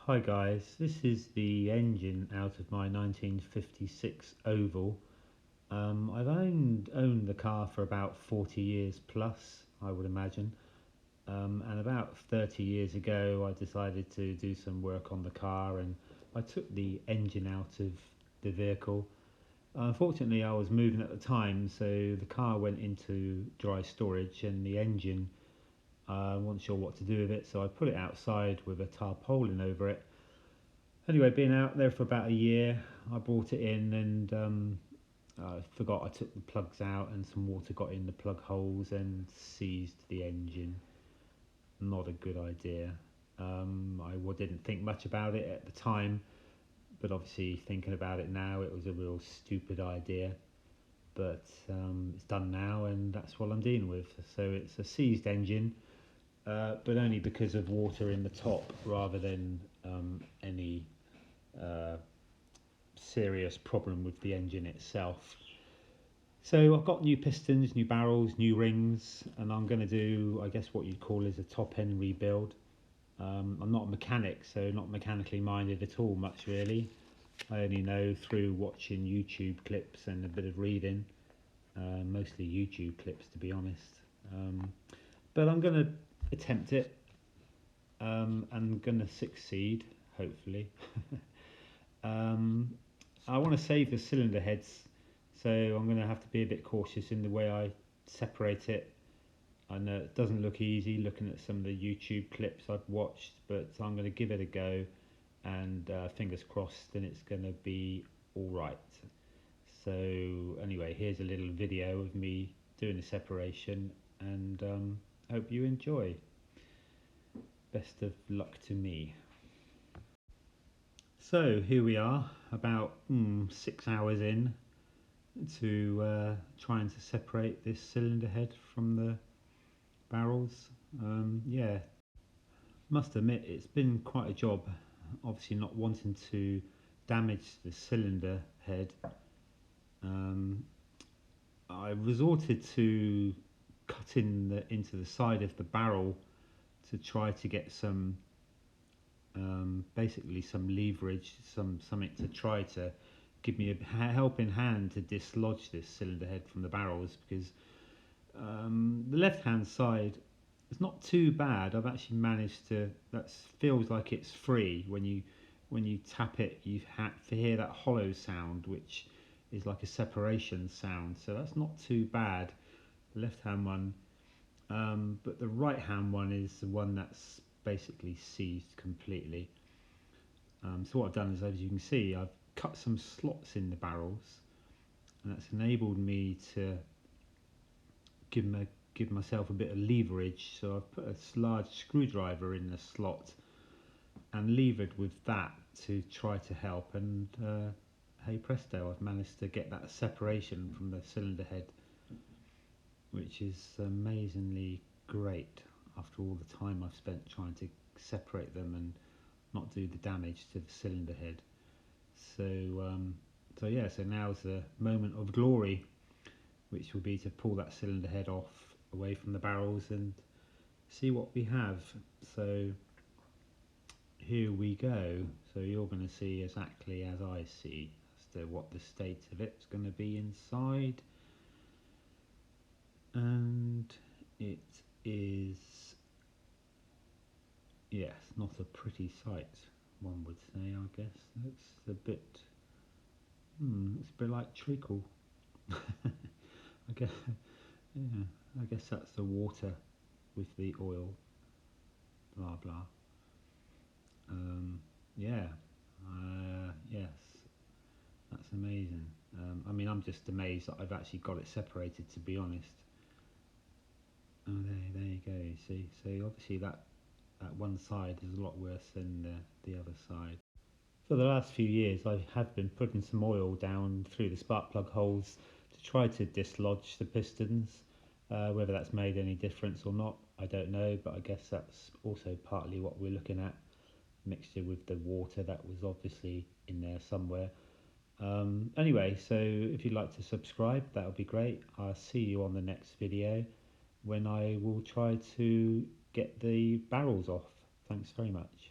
Hi guys, this is the engine out of my 1956 Oval. I've owned the car for about 40 years plus, I would imagine. And about 30 years ago, I decided to do some work on the car and I took the engine out of the vehicle. Unfortunately, I was moving at the time, so the car went into dry storage and the engine, I wasn't sure what to do with it, so I put it outside with a tarpaulin over it. Anyway, being out there for about a year, I brought it in and I forgot I took the plugs out and some water got in the plug holes and seized the engine. Not a good idea. I didn't think much about it at the time, but obviously thinking about it now, it was a real stupid idea. But it's done now and that's what I'm dealing with. So it's a seized engine, but only because of water in the top rather than any serious problem with the engine itself. So I've got new pistons, new barrels, new rings, and I'm going to do, I guess what you'd call is a top end rebuild. I'm not a mechanic, so not mechanically minded at all much really. I only know through watching YouTube clips and a bit of reading, mostly YouTube clips to be honest. But I'm going to attempt it. I'm going to succeed, hopefully. I want to save the cylinder heads, so I'm going to have to be a bit cautious in the way I separate it. I know it doesn't look easy looking at some of the YouTube clips I've watched, but I'm going to give it a go and fingers crossed then it's going to be alright. So anyway, here's a little video of me doing the separation and hope you enjoy. Best of luck to me. So here we are, about 6 hours in to trying to separate this cylinder head from the barrels. Yeah, must admit it's been quite a job, obviously not wanting to damage the cylinder head. I resorted to cutting into the side of the barrel to try to get some basically some leverage, something to try to give me a helping hand to dislodge this cylinder head from the barrels, because the left hand side is not too bad. I've actually managed to, that feels like it's free. When you tap it, you have to hear that hollow sound, which is like a separation sound, so that's not too bad, the left hand one. But the right hand one is the one that's basically seized completely. So what I've done is, as you can see, I've cut some slots in the barrels, and that's enabled me to give myself a bit of leverage. So I've put a large screwdriver in the slot and levered with that to try to help, and hey presto, I've managed to get that separation from the cylinder head, which is amazingly great after all the time I've spent trying to separate them and not do the damage to the cylinder head. So yeah, so now's the moment of glory, which will be to pull that cylinder head off away from the barrels and see what we have. So here we go. So you're going to see exactly as I see as to what the state of it's going to be inside, and it is, yes, not a pretty sight, one would say. I guess it's a bit it's a bit like treacle. I guess, yeah, I guess that's the water with the oil, blah blah. Yeah, yes, that's amazing. I mean, I'm just amazed that I've actually got it separated, to be honest. Oh, there you go. You see, so obviously that one side is a lot worse than the other side. For the last few years, I have been putting some oil down through the spark plug holes to try to dislodge the pistons. Whether that's made any difference or not, I don't know, but I guess that's also partly what we're looking at, mixture with the water that was obviously in there somewhere. Anyway, so if you'd like to subscribe, that would be great. I'll see you on the next video when I will try to get the barrels off. Thanks very much.